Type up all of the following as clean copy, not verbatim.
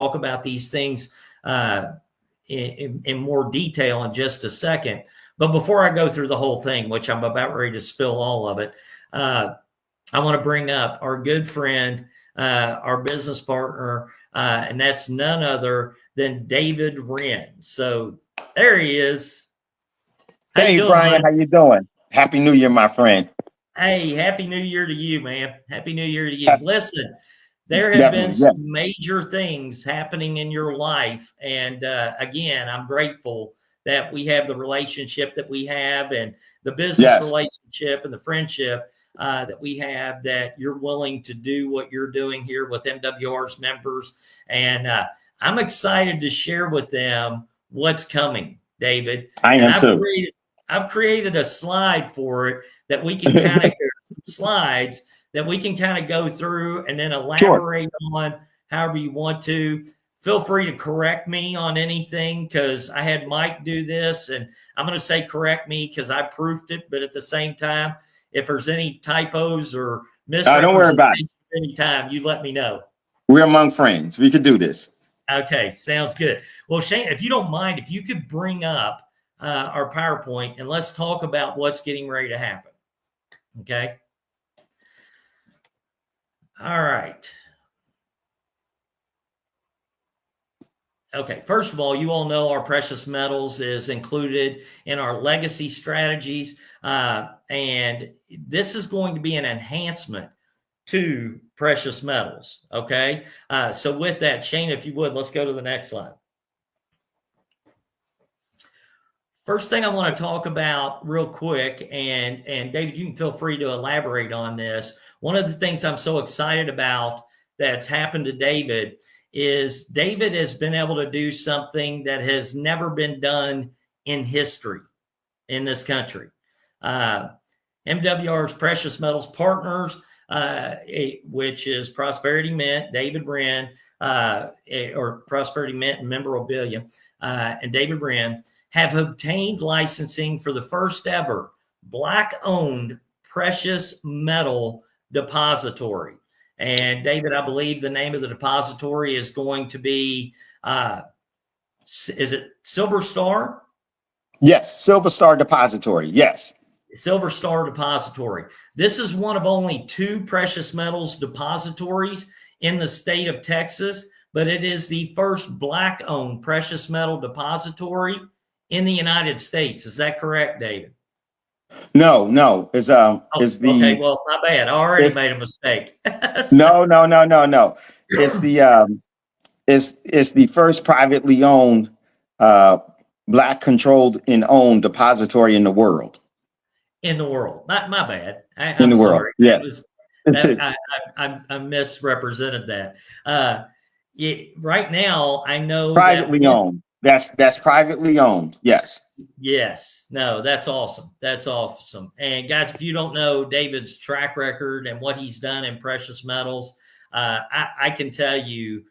talk about these things in more detail in just a second. But before I go through the whole thing, which I'm about ready to spill all of it, I want to bring up our good friend, our business partner, and that's none other than David Wren. So there he is. Hey, Brian, how you doing? Happy New Year, my friend. Hey, Happy New Year to you, man. Happy New Year to you. Listen, there have been some major things happening in your life. And again, I'm grateful that we have the relationship that we have and the business relationship and the friendship that we have, that you're willing to do what you're doing here with MWR's members. And I'm excited to share with them what's coming, David. I am too. I've created a slide for it that we can kind of slides that we can kind of go through and then elaborate on however you want to. Feel free to correct me on anything, because I had Mike do this, and I'm going to say correct me because I proofed it. But at the same time, if there's any typos or misrepresentation, don't worry about it. Anytime, you let me know. We're among friends. We could do this. Okay, sounds good. Well, Shane, if you don't mind, if you could bring up our PowerPoint and let's talk about what's getting ready to happen. Okay. All right. Okay. First of all, you all know our precious metals is included in our legacy strategies. And this is going to be an enhancement to precious metals. Okay. So with that, Shane, if you would, let's go to the next slide. First thing I want to talk about real quick, and David, you can feel free to elaborate on this. One of the things I'm so excited about that's happened to David is David has been able to do something that has never been done in history in this country. MWR's Precious Metals Partners, which is Prosperity Mint, David Wren, or Prosperity Mint and Memorabilia, and David Wren, have obtained licensing for the first ever Black-owned precious metal depository. And David, I believe the name of the depository is going to be, is it Silver Star? Yes, Silver Star Depository, yes. Silver Star Depository. This is one of only 2 precious metals depositories in the state of Texas, but it is the first Black-owned precious metal depository in the United States. Is that correct, David? No. Okay, well, not bad. I already made a mistake. No. It's the first privately owned, Black controlled and owned depository in the world. In the world. My bad. In the world. Yeah. I misrepresented that. Right now, I know privately owned. That's privately owned. Yes. Yes. No, that's awesome. That's awesome. And guys, if you don't know David's track record and what he's done in precious metals, I can tell you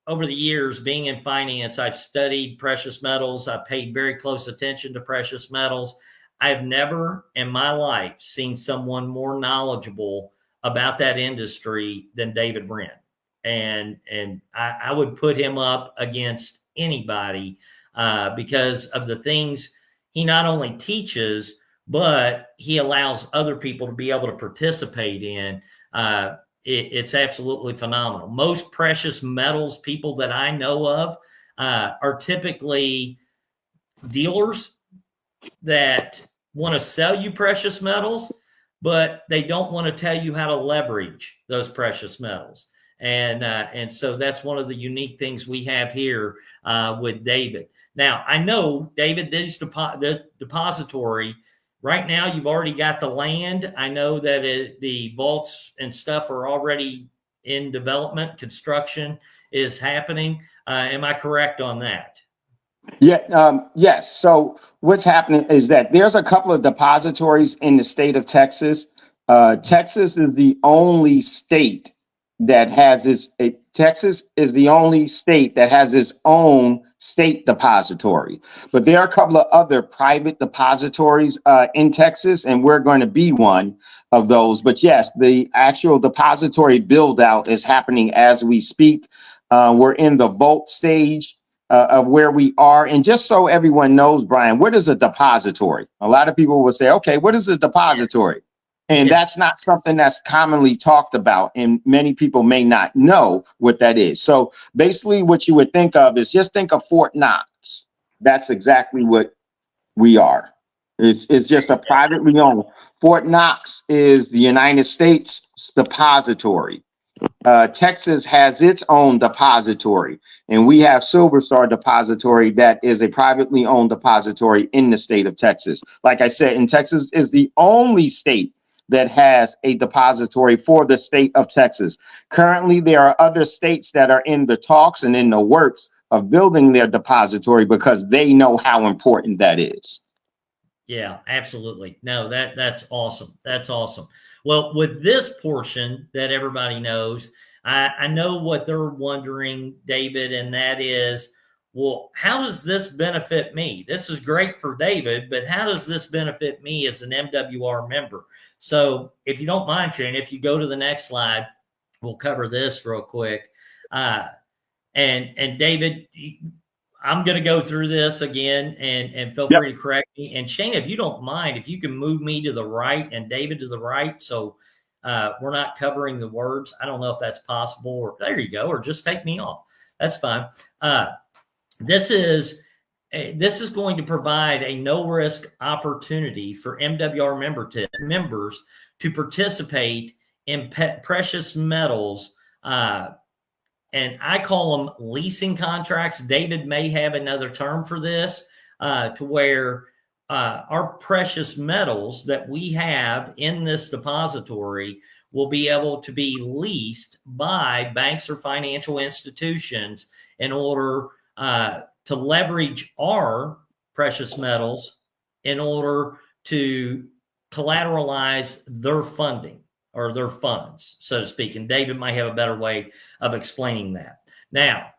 over the years being in finance, I've studied precious metals. I've paid very close attention to precious metals. I've never in my life seen someone more knowledgeable about that industry than David Wren. And I would put him up against anybody because of the things he not only teaches, but he allows other people to be able to participate in. It's absolutely phenomenal. Most precious metals people that I know of are typically dealers that want to sell you precious metals, but they don't want to tell you how to leverage those precious metals. And so that's one of the unique things we have here with David. Now, I know, David, the depository, right now you've already got the land. I know that the vaults and stuff are already in development. Construction is happening. Am I correct on that? Yeah. Yes. So what's happening is that there's a couple of depositories in the state of Texas. Texas is the only state that has its own state depository. But there are a couple of other private depositories in Texas, and we're going to be one of those. But yes, the actual depository build out is happening as we speak. We're in the vault stage of where we are. And just so everyone knows, Brian, what is a depository? A lot of people will say, okay, what is a depository? And that's not something that's commonly talked about, and many people may not know what that is. So basically what you would think of is, just think of Fort Knox. That's exactly what we are. It's just a privately owned. Fort Knox is the United States depository. Texas has its own depository, and we have Silver Star Depository that is a privately owned depository in the state of Texas. Like I said, and Texas is the only state that has a depository for the state of Texas. Currently, there are other states that are in the talks and in the works of building their depository because they know how important that is. Yeah, absolutely. No, that's awesome. That's awesome. Well, with this portion that everybody knows, I know what they're wondering, David, and that is, well, how does this benefit me? This is great for David, but how does this benefit me as an MWR member? So if you don't mind, Shane, if you go to the next slide, we'll cover this real quick. And David, I'm going to go through this again, and feel free to correct me. And Shane, if you don't mind, if you can move me to the right and David to the right, so we're not covering the words. I don't know if that's possible, or there you go, or just take me off. That's fine. This is going to provide a no-risk opportunity for MWR members to participate in precious metals, and I call them leasing contracts. David may have another term for this, to where our precious metals that we have in this depository will be able to be leased by banks or financial institutions in order to leverage our precious metals in order to collateralize their funding or their funds, so to speak. And David might have a better way of explaining that. Now,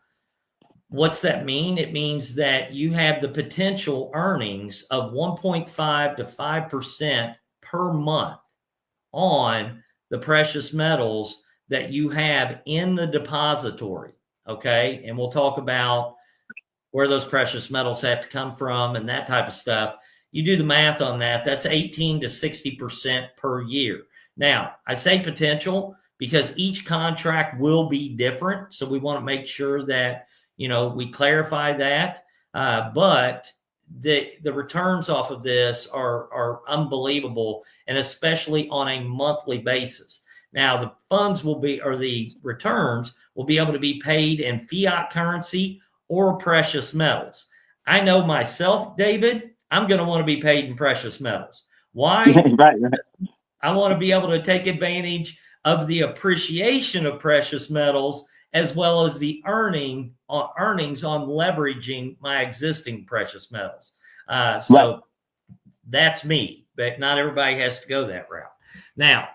what's that mean? It means that you have the potential earnings of 1.5 to 5% per month on the precious metals that you have in the depository. Okay. And we'll talk about where those precious metals have to come from and that type of stuff. You do the math on that, that's 18 to 60% per year. Now, I say potential because each contract will be different. So we want to make sure that, we clarify that. But the returns off of this are unbelievable, and especially on a monthly basis. Now, the funds will be, or the returns will be able to be paid in fiat currency or precious metals. I know myself, David, I'm going to want to be paid in precious metals. Why? Right. I want to be able to take advantage of the appreciation of precious metals, as well as the earnings on leveraging my existing precious metals. So that's me, but not everybody has to go that route. Now,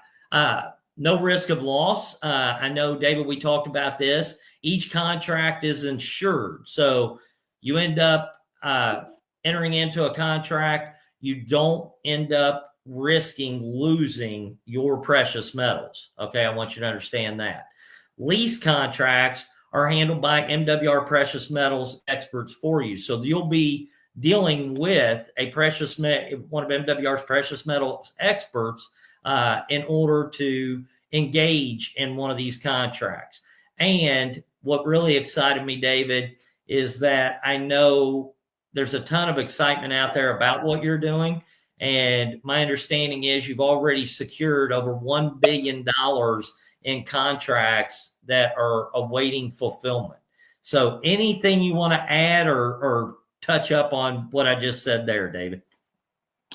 no risk of loss. I know, David, we talked about this. Each contract is insured. So you end up entering into a contract, you don't end up risking losing your precious metals. Okay, I want you to understand that. Lease contracts are handled by MWR precious metals experts for you. So you'll be dealing with one of MWR's precious metals experts in order to engage in one of these contracts. And what really excited me, David, is that I know there's a ton of excitement out there about what you're doing. And my understanding is you've already secured over $1 billion in contracts that are awaiting fulfillment. So anything you want to add or touch up on what I just said there, David?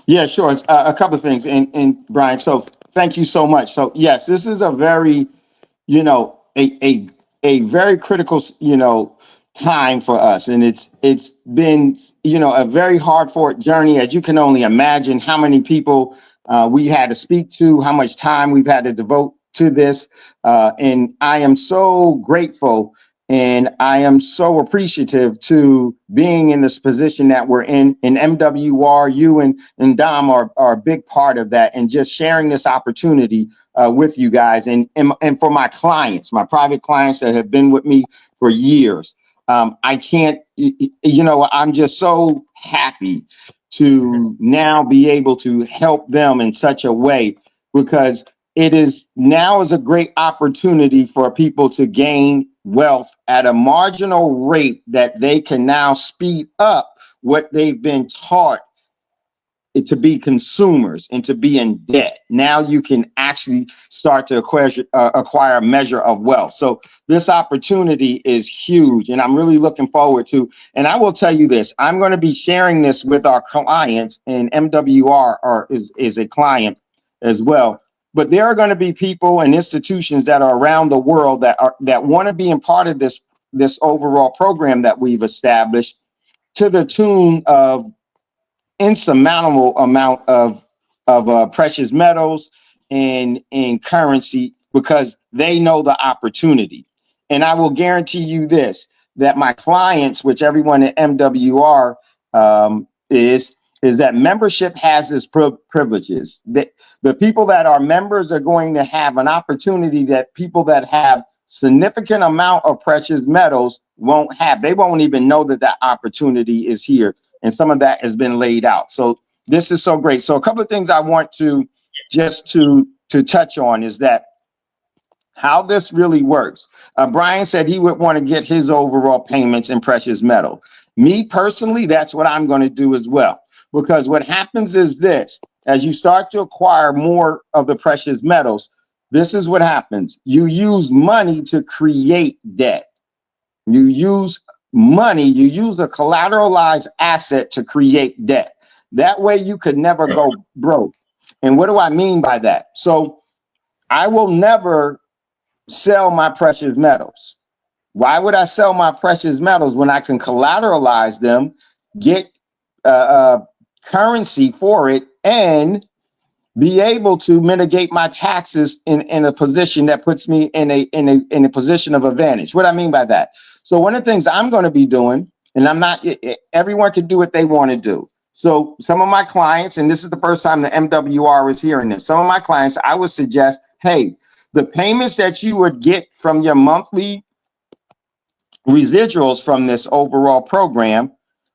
Yeah, sure. A couple of things. And Brian, so thank you so much. So yes, this is a very, a very critical, time for us. And it's been, a very hard fought journey, as you can only imagine how many people we had to speak to, how much time we've had to devote to this. And I am so grateful and I am so appreciative to being in this position that we're in MWR. You and Dom are a big part of that, and just sharing this opportunity with you guys and for my clients, my private clients that have been with me for years. I can't, you know, I'm just so happy to now be able to help them in such a way, because it is now is a great opportunity for people to gain wealth at a marginal rate that they can now speed up what they've been taught to be consumers and to be in debt. Now you can actually start to acquire a measure of wealth. So this opportunity is huge, and I'm really looking forward to. And I will tell you this: I'm going to be sharing this with our clients, and MWR is a client as well. But there are going to be people and institutions that are around the world that want to be a part of this overall program that we've established, to the tune of insurmountable amount of precious metals and currency, because they know the opportunity. And I will guarantee you this, that my clients, which everyone at MWR is that membership has its privileges. The people that are members are going to have an opportunity that people that have significant amount of precious metals won't have. They won't even know that that opportunity is here. And some of that has been laid out. So this is so great. So a couple of things I want to just to touch on is that how this really works. Brian said he would want to get his overall payments in precious metal. Me personally, that's what I'm going to do as well. Because what happens is this: as you start to acquire more of the precious metals, this is what happens. You use money to create debt. You use money, you use a collateralized asset to create debt. That way you could never go broke. And what do I mean by that? So I will never sell my precious metals. Why would I sell my precious metals when I can collateralize them, get currency for it, and be able to mitigate my taxes in a position that puts me in a position of advantage? What I mean by that: so one of the things I'm going to be doing, and I'm not, everyone can do what they want to do. So some of my clients, and this is the first time the MWR is hearing this, some of my clients, I would suggest, hey, the payments that you would get from your monthly residuals from this overall program,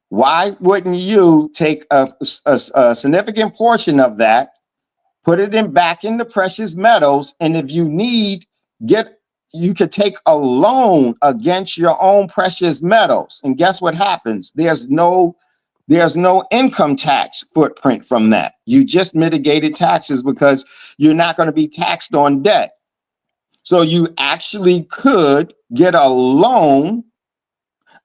why wouldn't you take a significant portion of that, put it back into precious metals, and if you need, you could take a loan against your own precious metals. And guess what happens? There's no income tax footprint from that. You just mitigated taxes because you're not going to be taxed on debt. So you actually could get a loan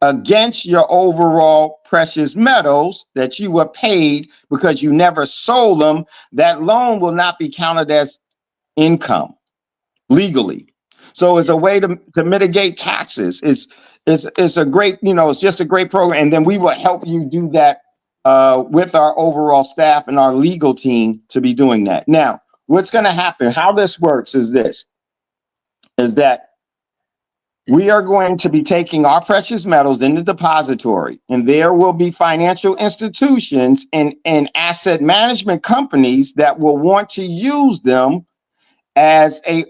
against your overall precious metals that you were paid because you never sold them. That loan will not be counted as income legally. So it's a way to mitigate taxes. It's a great, it's just a great program. And then we will help you do that with our overall staff and our legal team to be doing that. Now, what's going to happen, how this works is that we are going to be taking our precious metals in the depository, and there will be financial institutions and asset management companies that will want to use them as a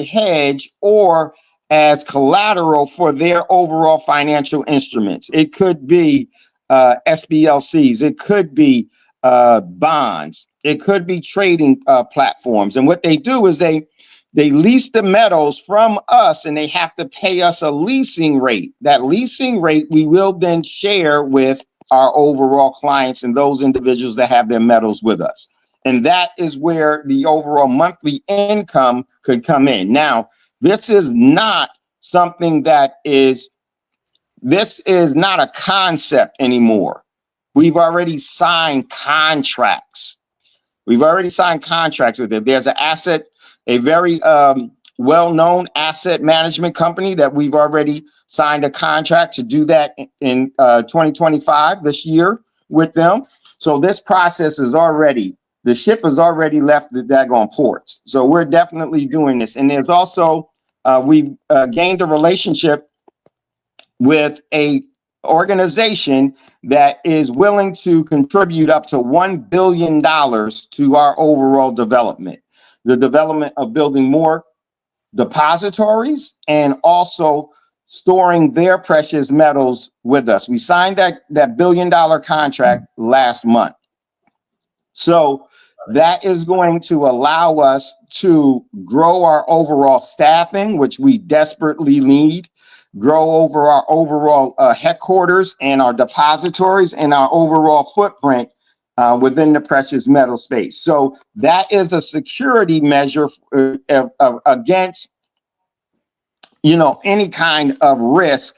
hedge or as collateral for their overall financial instruments. It could be SBLCs, it could be bonds, it could be trading platforms. And what they do is they lease the metals from us, and they have to pay us a leasing rate. That leasing rate we will then share with our overall clients and those individuals that have their metals with us. And that is where the overall monthly income could come in. Now, this is not something this is not a concept anymore. We've already signed contracts. We've already signed contracts with it. There's a very well-known asset management company that we've already signed a contract to do that in 2025, this year, with them. So this process is already, the ship has already left the daggone ports. So we're definitely doing this. And there's also, we've gained a relationship with a organization that is willing to contribute up to $1 billion to our overall development. The development of building more depositories and also storing their precious metals with us. We signed that $1 billion contract last month. So that is going to allow us to grow our overall staffing, which we desperately need, grow over our overall headquarters and our depositories and our overall footprint within the precious metal space. So that is a security measure against, any kind of risk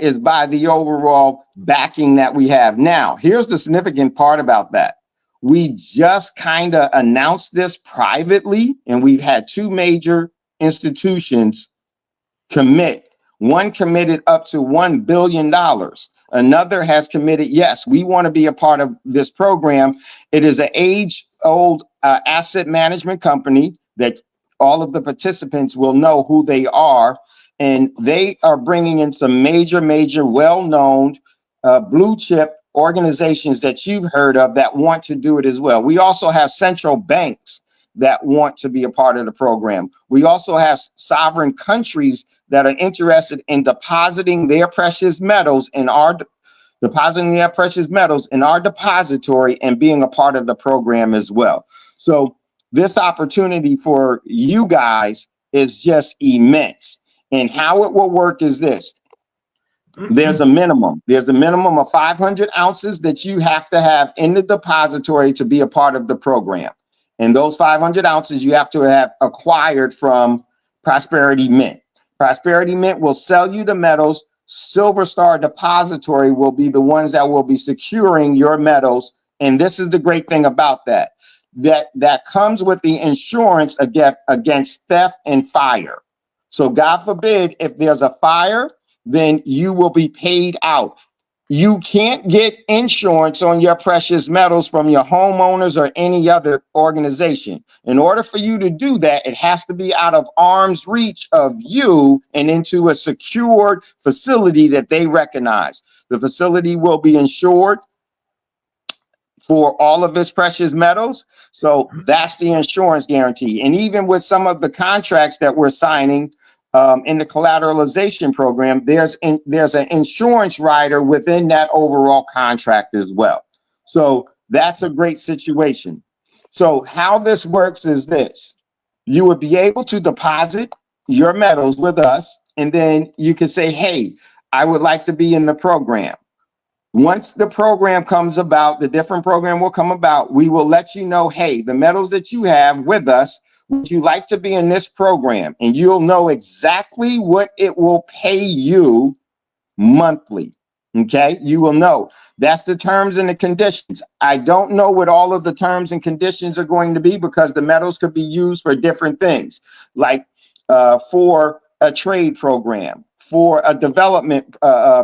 is by the overall backing that we have. Now, here's the significant part about that. We just kind of announced this privately, and we've had two major institutions commit. One committed up to $1 billion. Another has committed, yes, we want to be a part of this program. It is an age-old asset management company that all of the participants will know who they are. And they are bringing in some major, well-known blue chip organizations that you've heard of that want to do it as well. We also have central banks that want to be a part of the program. We also have sovereign countries that are interested in depositing their precious metals in our depository and being a part of the program as well. So this opportunity for you guys is just immense. And how it will work is this. There's a minimum of 500 ounces that you have to have in the depository to be a part of the program. And those 500 ounces you have to have acquired from Prosperity Mint. Prosperity Mint will sell you the metals. Silver Star Depository will be the ones that will be securing your metals. And this is the great thing about that. That comes with the insurance against theft and fire. So God forbid, if there's a fire, then you will be paid out. You can't get insurance on your precious metals from your homeowners or any other organization. In order for you to do that, it has to be out of arm's reach of you and into a secured facility that they recognize. The facility will be insured for all of its precious metals. So that's the insurance guarantee. And even with some of the contracts that we're signing in the collateralization program, there's an insurance rider within that overall contract as well. So that's a great situation. So how this works is this. You would be able to deposit your metals with us, and then you can say, hey, I would like to be in the program. Once the program comes about, the different program will come about, we will let you know, hey, the metals that you have with us, would you like to be in this program? And you'll know exactly what it will pay you monthly. Okay, you will know. That's the terms and the conditions. I don't know what all of the terms and conditions are going to be because the metals could be used for different things, like for a trade program, for a development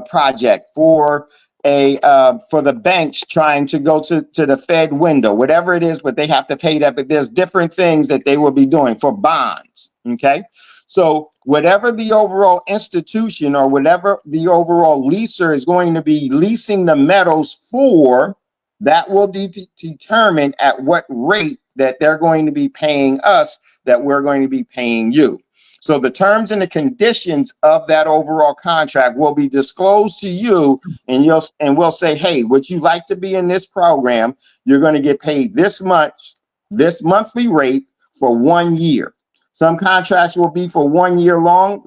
project, for the banks trying to go to the Fed window, whatever it is, but they have to pay that. But there's different things that they will be doing for bonds. Okay. So whatever the overall institution or whatever the overall leaser is going to be leasing the metals for, that will be determined at what rate that they're going to be paying us, that we're going to be paying you. So the terms and the conditions of that overall contract will be disclosed to you, and we'll say, hey, would you like to be in this program? You're going to get paid this much, this monthly rate for 1 year. Some contracts will be for 1 year long.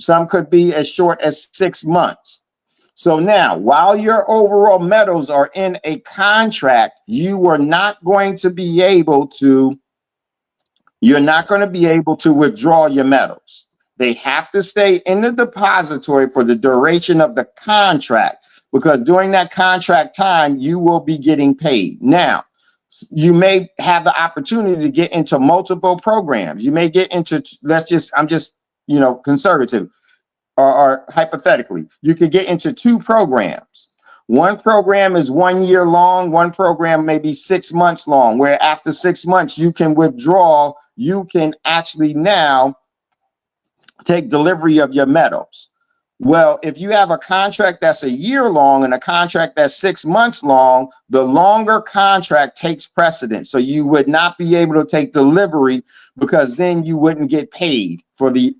Some could be as short as 6 months. So now, while your overall metals are in a contract, you are not going to be able to withdraw your metals. They have to stay in the depository for the duration of the contract, because during that contract time, you will be getting paid. Now, you may have the opportunity to get into multiple programs. You may get into, I'm just conservative or hypothetically, you could get into 2 programs. One program is 1 year long. One program may be 6 months long, where after 6 months, you can withdraw. You can actually now take delivery of your metals. Well, if you have a contract that's a year long and a contract that's 6 months long, the longer contract takes precedence. So you would not be able to take delivery because then you wouldn't get paid for the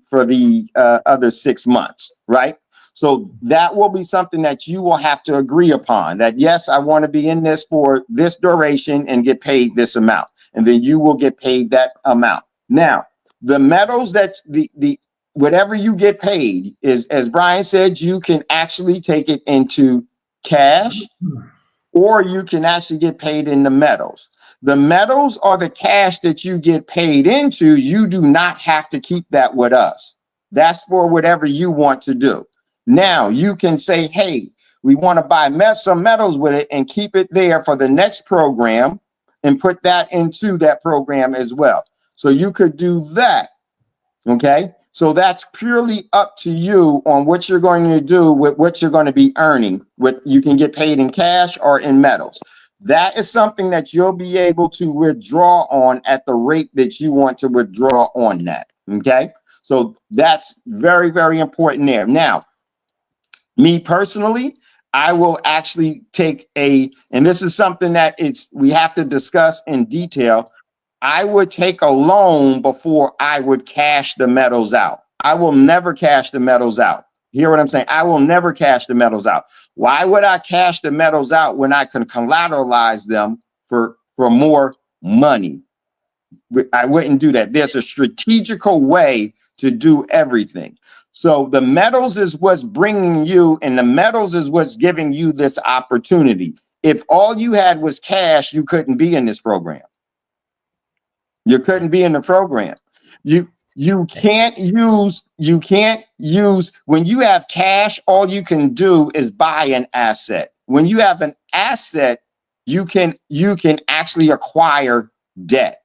other 6 months, right? So that will be something that you will have to agree upon, that yes, I want to be in this for this duration and get paid this amount, and then you will get paid that amount. Now, the metals that whatever you get paid is, as Brian said, you can actually take it into cash, or you can actually get paid in the metals. The metals are the cash that you get paid into. You do not have to keep that with us. That's for whatever you want to do. Now you can say, hey, we want to buy some metals with it and keep it there for the next program and put that into that program as well. So you could do that. Okay. So that's purely up to you on what you're going to do with what you're going to be earning. You can get paid in cash or in metals. That is something that you'll be able to withdraw on at the rate that you want to withdraw on that. Okay. So that's very, very important there. Now, me personally, I will actually take and this is something that we have to discuss in detail. I would take a loan before I would cash the metals out. I will never cash the metals out. Hear what I'm saying? I will never cash the metals out. Why would I cash the metals out when I can collateralize them for more money? I wouldn't do that. There's a strategical way to do everything. So the metals is what's bringing you, and the metals is what's giving you this opportunity. If all you had was cash, you couldn't be in this program. You couldn't be in the program. You can't use when you have cash, all you can do is buy an asset. When you have an asset, you can actually acquire debt.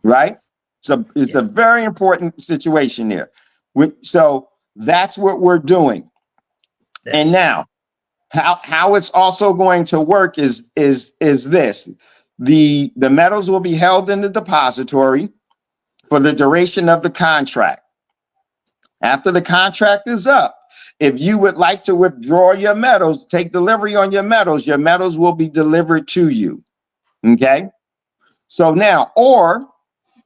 Right? So it's a very important situation there. So that's what we're doing. And now how it's also going to work is this. The metals will be held in the depository for the duration of the contract. After the contract is up, if you would like to withdraw your metals, take delivery on your metals will be delivered to you. Okay? So now, or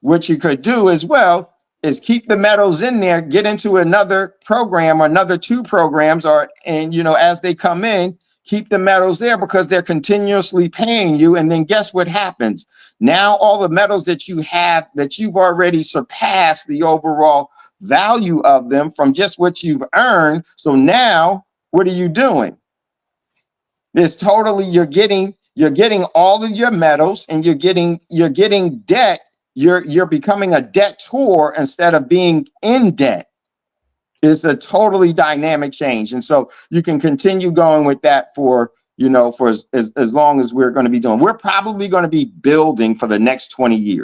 what you could do as well is keep the metals in there, get into another program or another 2 programs, and as they come in, keep the metals there because they're continuously paying you. And then guess what happens? Now all the metals that you have, that you've already surpassed the overall value of them from just what you've earned. So now what are you doing? It's totally, you're getting all of your metals, and you're getting debt. You're becoming a debtor instead of being in debt. It's a totally dynamic change. And so you can continue going with that for as long as we're going to be doing. We're probably going to be building for the next 20 years.